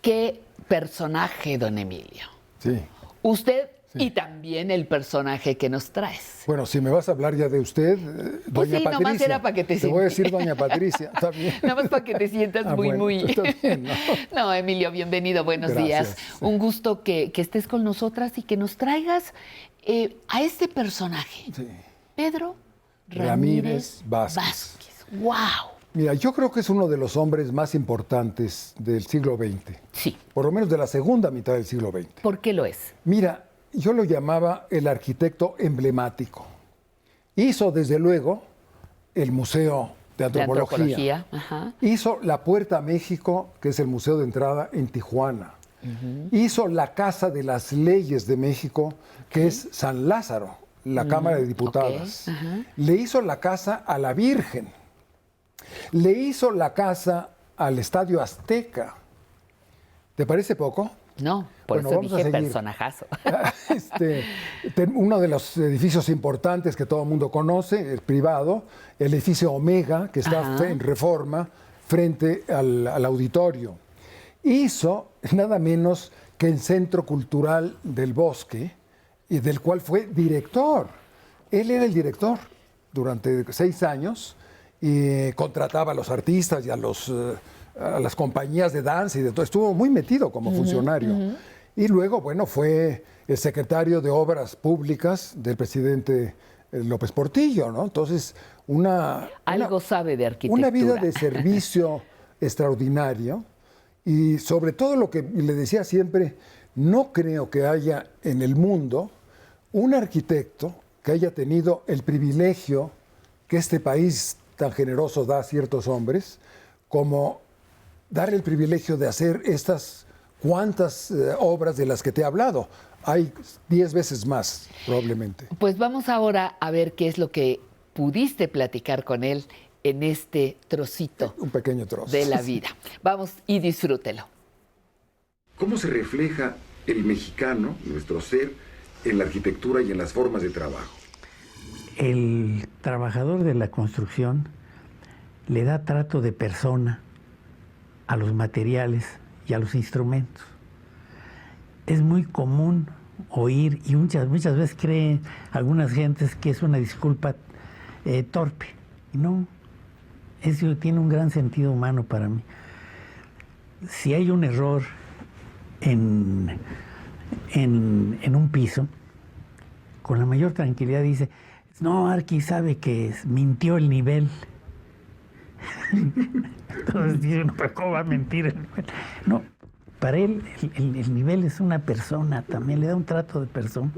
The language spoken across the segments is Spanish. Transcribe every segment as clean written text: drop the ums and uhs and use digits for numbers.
Qué personaje, don Emilio. Sí. Usted Sí. y también el personaje que nos traes. Bueno, si me vas a hablar ya de usted, Pues doña sí, Patricia. nomás era para que te voy a sientas. decir doña Patricia, está bien. Nada más para que te sientas muy. Está bien, ¿no? No, Emilio, bienvenido, buenos Gracias. días. Un gusto que estés con nosotras y que nos traigas a este personaje, Sí. Pedro Ramírez Ramírez Vázquez. ¡Wow! Mira, yo creo que es uno de los hombres más importantes del siglo XX, Sí, por lo menos de la segunda mitad del siglo XX. ¿por qué lo es? Mira, yo lo llamaba el arquitecto emblemático. Hizo, desde luego, el Museo de Antropología. Ajá. Hizo la Puerta a México, que es el museo de entrada en Tijuana. Hizo la Casa de las Leyes de México, que es San Lázaro, la Cámara de Diputadas. Ok. Ajá. Le hizo la casa a la Virgen. Le hizo la casa al Estadio Azteca. ¿Te parece poco? No, por Bueno, eso vamos a dije seguir. personajazo. Uno de los edificios importantes que todo el mundo conoce, el privado, el edificio Omega, que está Ajá. en Reforma, frente al auditorio. Hizo nada menos que el Centro Cultural del Bosque, y del cual fue director. Él era el director durante 6 años y contrataba a los artistas y a las compañías de danza y de todo. Estuvo muy metido como funcionario. Y luego, bueno, fue el secretario de Obras Públicas del presidente López Portillo, ¿no? Entonces, Algo sabe de arquitectura. una vida de servicio extraordinario y sobre todo lo que le decía siempre, no creo que haya en el mundo un arquitecto que haya tenido el privilegio que este país tan generoso da a ciertos hombres, como dar el privilegio de hacer estas cuantas obras de las que te he hablado. Hay 10 veces más, probablemente. Pues vamos ahora a ver qué es lo que pudiste platicar con él en este trocito Un pequeño trozo. de la vida. Vamos y disfrútelo. ¿Cómo se refleja el mexicano, nuestro ser, en la arquitectura y en las formas de trabajo? El trabajador de la construcción le da trato de persona a los materiales y a los instrumentos. Es muy común oír, y muchas veces creen algunas gentes que es una disculpa torpe. Y no, eso tiene un gran sentido humano para mí. Si hay un error en un piso, con la mayor tranquilidad dice, no, Arqui sabe que mintió el nivel. Entonces dice uno, ¿pero cómo va a mentir el nivel? No, para él el nivel es una persona, también le da un trato de persona.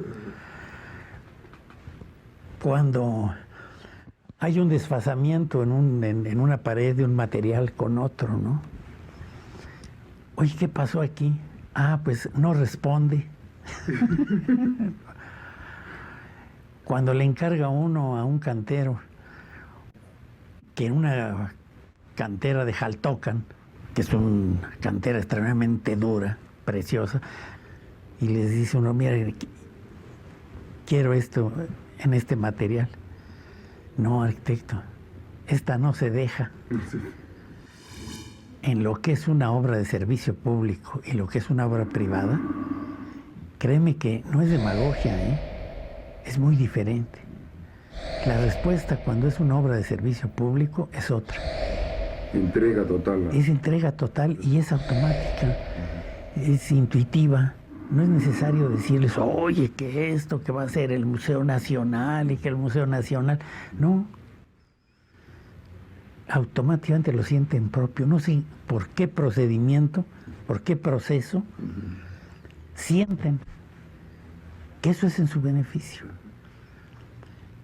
Cuando hay un desfasamiento en una pared de un material con otro, ¿no? Oye, ¿qué pasó aquí? Ah, pues no responde. Cuando le encarga uno a un cantero que en una cantera de Jaltocan, que es una cantera extremadamente dura, preciosa, y les dice uno, mira, quiero esto en este material. No, arquitecto, esta no se deja. En lo que es una obra de servicio público y lo que es una obra privada, créeme que no es demagogia, es muy diferente. La respuesta cuando es una obra de servicio público es otra. Entrega total. Es entrega total y es automática, es intuitiva. No es necesario decirles, oye, que esto, que va a ser el Museo Nacional y que el Museo Nacional. No. Automáticamente lo sienten propio. No sé por qué procedimiento, por qué proceso, sienten que eso es en su beneficio.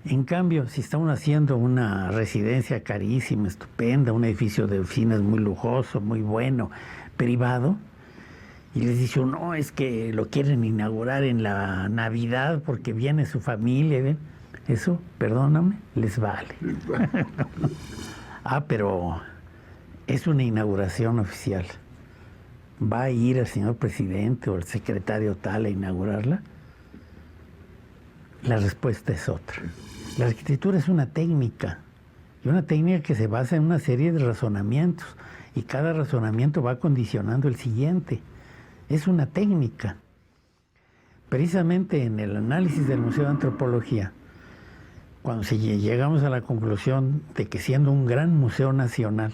En cambio, si estamos haciendo una residencia carísima, estupenda, un edificio de oficinas muy lujoso, muy bueno, privado, y les dice, no, es que lo quieren inaugurar en la Navidad porque viene su familia, ¿ven? Eso, perdóname, les vale. Ah, pero es una inauguración oficial. ¿Va a ir el señor presidente o el secretario tal a inaugurarla? La respuesta es otra. La arquitectura es una técnica, y una técnica que se basa en una serie de razonamientos y cada razonamiento va condicionando el siguiente. Es una técnica. Precisamente en el análisis del Museo de Antropología, cuando llegamos a la conclusión de que siendo un gran museo nacional,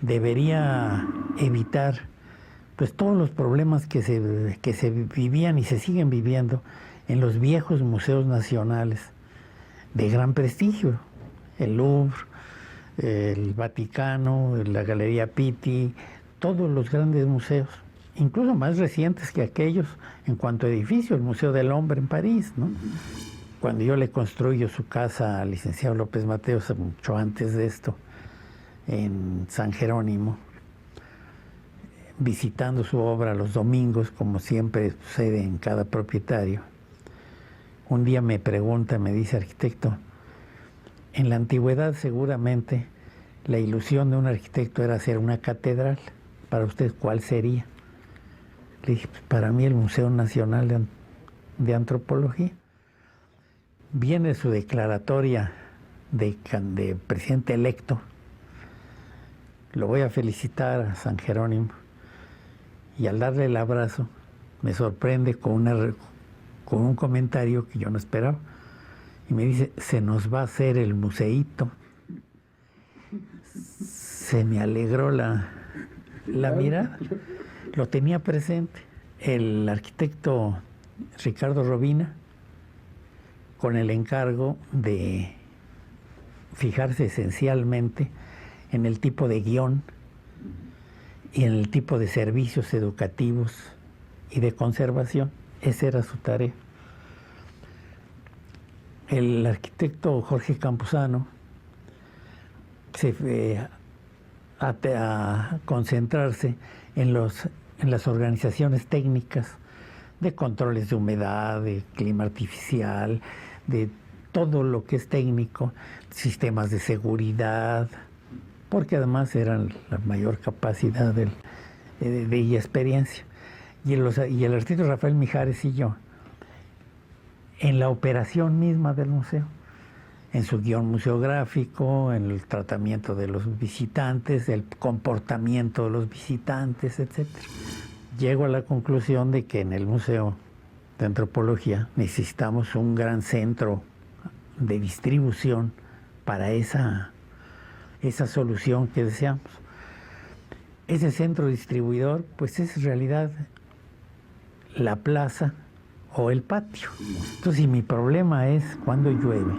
debería evitar pues todos los problemas que se vivían y se siguen viviendo en los viejos museos nacionales de gran prestigio, el Louvre, el Vaticano, la Galería Pitti, todos los grandes museos, incluso más recientes que aquellos en cuanto a edificio, el Museo del Hombre en París, ¿no? Cuando yo le construyo su casa al licenciado López Mateos, mucho antes de esto, en San Jerónimo, visitando su obra los domingos, como siempre sucede en cada propietario, un día me pregunta, me dice: arquitecto, en la antigüedad seguramente la ilusión de un arquitecto era hacer una catedral. ¿Para usted cuál sería? Le dije: pues para mí el Museo Nacional de Antropología. Viene su declaratoria de presidente electo. Lo voy a felicitar a San Jerónimo. Y al darle el abrazo, me sorprende con un comentario que yo no esperaba. Y me dice: se nos va a hacer el museíto. Se me alegró la mirada. Lo tenía presente el arquitecto Ricardo Robina, con el encargo de fijarse esencialmente en el tipo de guión y en el tipo de servicios educativos y de conservación. Esa era su tarea. El arquitecto Jorge Campuzano se fue a concentrarse en las organizaciones técnicas de controles de humedad, de clima artificial, de todo lo que es técnico, sistemas de seguridad, porque además eran la mayor capacidad y experiencia. Y el arquitecto Rafael Mijares y yo, en la operación misma del museo, en su guión museográfico, en el tratamiento de los visitantes, el comportamiento de los visitantes, etc. Llego a la conclusión de que en el Museo de Antropología necesitamos un gran centro de distribución para esa solución que deseamos. Ese centro distribuidor, pues es en realidad la plaza o el patio. Entonces, si mi problema es cuando llueve,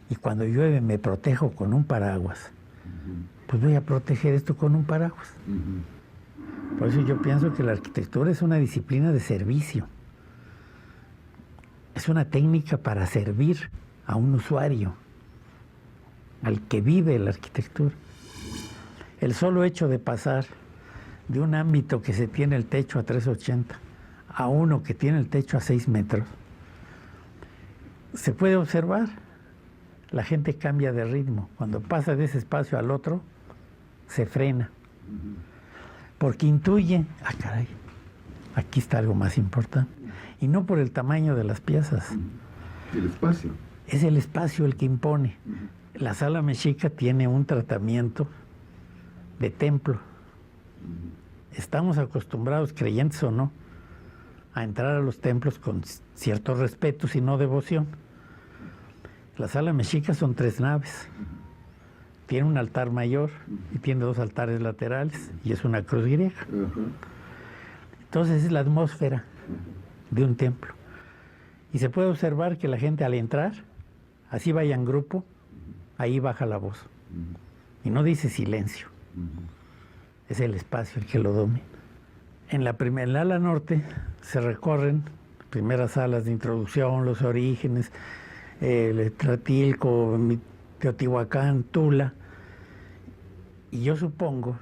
y cuando llueve me protejo con un paraguas, pues voy a proteger esto con un paraguas. Por eso yo pienso que la arquitectura es una disciplina de servicio. Es una técnica para servir a un usuario, al que vive la arquitectura. El solo hecho de pasar de un ámbito que se tiene el techo a 3,80 a uno que tiene el techo a 6 metros, se puede observar. La gente cambia de ritmo. Cuando pasa de ese espacio al otro, se frena. Porque intuye: ah, caray, aquí está algo más importante. Y no por el tamaño de las piezas. El espacio. Es el espacio el que impone. La Sala Mexica tiene un tratamiento de templo. Estamos acostumbrados, creyentes o no, a entrar a los templos con cierto respeto, si no devoción. La Sala Mexica son 3 naves. Tiene un altar mayor y tiene 2 altares laterales y es una cruz griega. Entonces es la atmósfera de un templo. Y se puede observar que la gente al entrar, así vaya en grupo, ahí baja la voz. Y no dice silencio. Es el espacio el que lo domina. En el ala norte se recorren primeras salas de introducción, los orígenes, Tratilco, Teotihuacán, Tula. Y yo supongo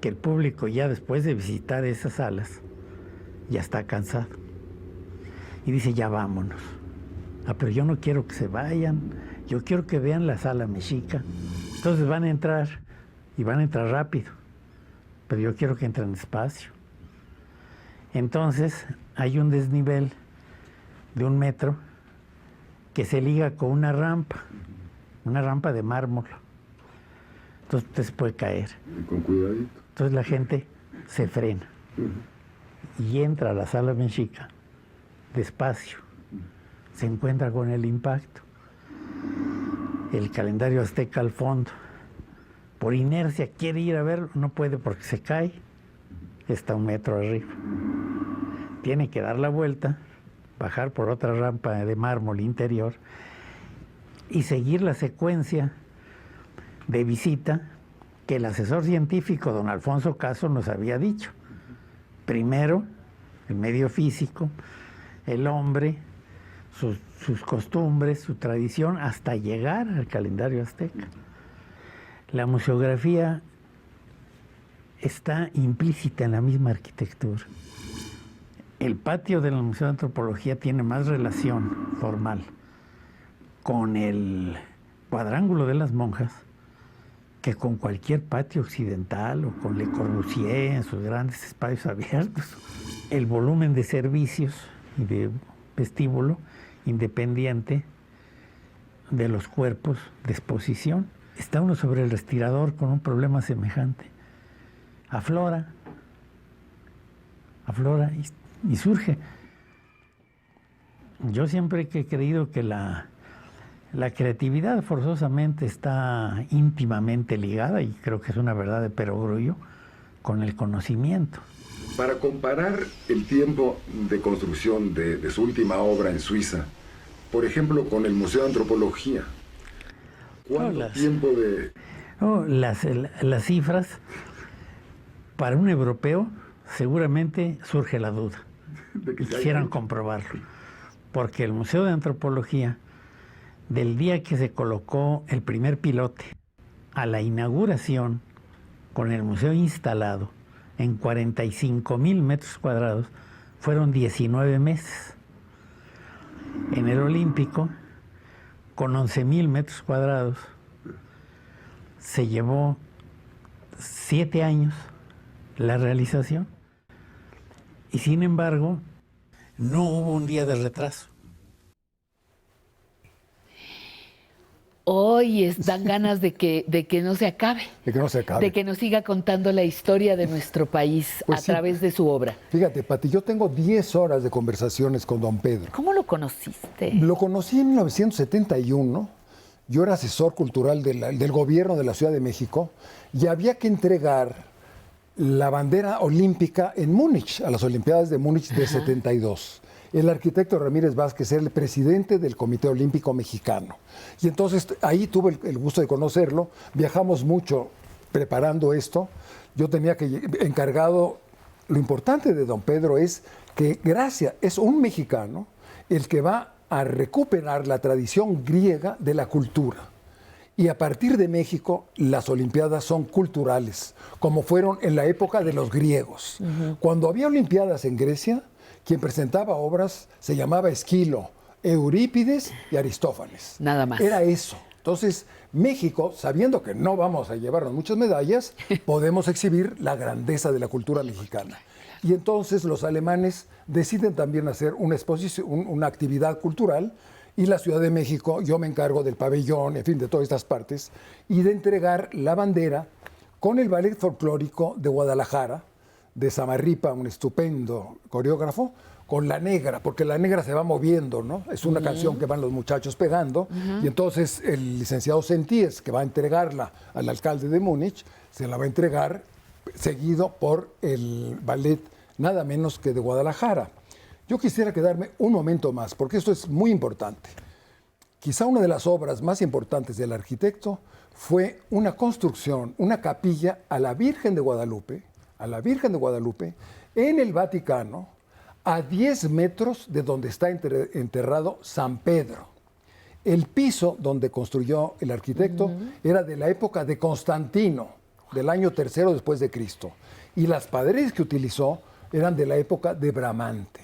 que el público ya después de visitar esas salas ya está cansado. Y dice: ya vámonos. Ah, pero yo no quiero que se vayan, yo quiero que vean la Sala Mexica. Entonces van a entrar, y van a entrar rápido, pero yo quiero que entren despacio. Entonces hay un desnivel de 1 metro que se liga con una rampa de mármol. entonces te se puede caer. Y con cuidadito. Entonces la gente se frena y entra a la sala mexica despacio, se encuentra con el impacto, el calendario azteca al fondo, por inercia quiere ir a verlo, no puede porque se cae, está 1 metro arriba, tiene que dar la vuelta, bajar por otra rampa de mármol interior y seguir la secuencia de visita que el asesor científico don Alfonso Caso nos había dicho. Primero, el medio físico, el hombre, sus costumbres, su tradición, hasta llegar al calendario azteca. La museografía está implícita en la misma arquitectura. El patio del Museo de Antropología tiene más relación formal con el cuadrángulo de las monjas que con cualquier patio occidental o con Le Corbusier en sus grandes espacios abiertos. El volumen de servicios y de vestíbulo independiente de los cuerpos de exposición. Está uno sobre el respirador con un problema semejante. Aflora y surge. Yo siempre he creído que la creatividad forzosamente está íntimamente ligada, y creo que es una verdad de perogrullo, con el conocimiento. Para comparar el tiempo de construcción de su última obra en Suiza, por ejemplo, con el Museo de Antropología, ¿cuánto tiempo de...? Las cifras, para un europeo, seguramente surge la duda. De que Quisieran comprobarlo. Porque el Museo de Antropología, del día que se colocó el primer pilote a la inauguración, con el museo instalado en 45,000 metros cuadrados, fueron 19 meses. En el Olímpico, con 11,000 metros cuadrados, se llevó 7 años la realización. Y sin embargo, no hubo un día de retraso. Hoy dan ganas de que no se acabe. De que no se acabe. De que nos siga contando la historia de nuestro país Pues a sí. través de su obra. Fíjate, Pati, yo tengo 10 horas de conversaciones con don Pedro. ¿Cómo lo conociste? Lo conocí en 1971. Yo era asesor cultural del gobierno de la Ciudad de México y había que entregar la bandera olímpica en Múnich, a las Olimpiadas de Múnich de 72. El arquitecto Ramírez Vázquez era el presidente del Comité Olímpico Mexicano. Y entonces ahí tuve el gusto de conocerlo. Viajamos mucho preparando esto. Yo tenía que encargado, lo importante de don Pedro es que es un mexicano el que va a recuperar la tradición griega de la cultura. Y a partir de México, las Olimpiadas son culturales, como fueron en la época de los griegos. Cuando había Olimpiadas en Grecia, quien presentaba obras se llamaba Esquilo, Eurípides y Aristófanes. Nada más. Era eso. Entonces, México, sabiendo que no vamos a llevarnos muchas medallas, podemos exhibir la grandeza de la cultura mexicana. Y entonces los alemanes deciden también hacer una exposición, una actividad cultural, y la Ciudad de México, yo me encargo del pabellón, en fin, de todas estas partes, y de entregar la bandera con el ballet folclórico de Guadalajara, de Samarripa, un estupendo coreógrafo, con La Negra, porque La Negra se va moviendo, ¿no? Es una canción que van los muchachos pegando, y entonces el licenciado Sentíes, que va a entregarla al alcalde de Múnich, se la va a entregar seguido por el ballet nada menos que de Guadalajara. Yo quisiera quedarme un momento más, porque esto es muy importante. Quizá una de las obras más importantes del arquitecto fue una construcción, una capilla a la Virgen de Guadalupe, en el Vaticano, a 10 metros de donde está enterrado San Pedro. El piso donde construyó el arquitecto era de la época de Constantino, del año 3 después de Cristo. Y las paredes que utilizó eran de la época de Bramante.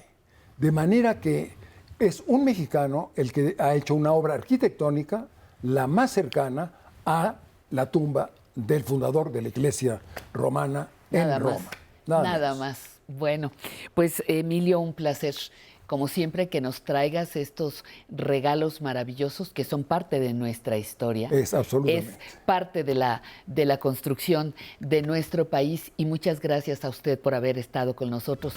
De manera que es un mexicano el que ha hecho una obra arquitectónica la más cercana a la tumba del fundador de la Iglesia romana en Roma. Nada más. Bueno, pues Emilio, un placer como siempre, que nos traigas estos regalos maravillosos que son parte de nuestra historia. Es absolutamente. Es parte de la construcción de nuestro país, y muchas gracias a usted por haber estado con nosotros.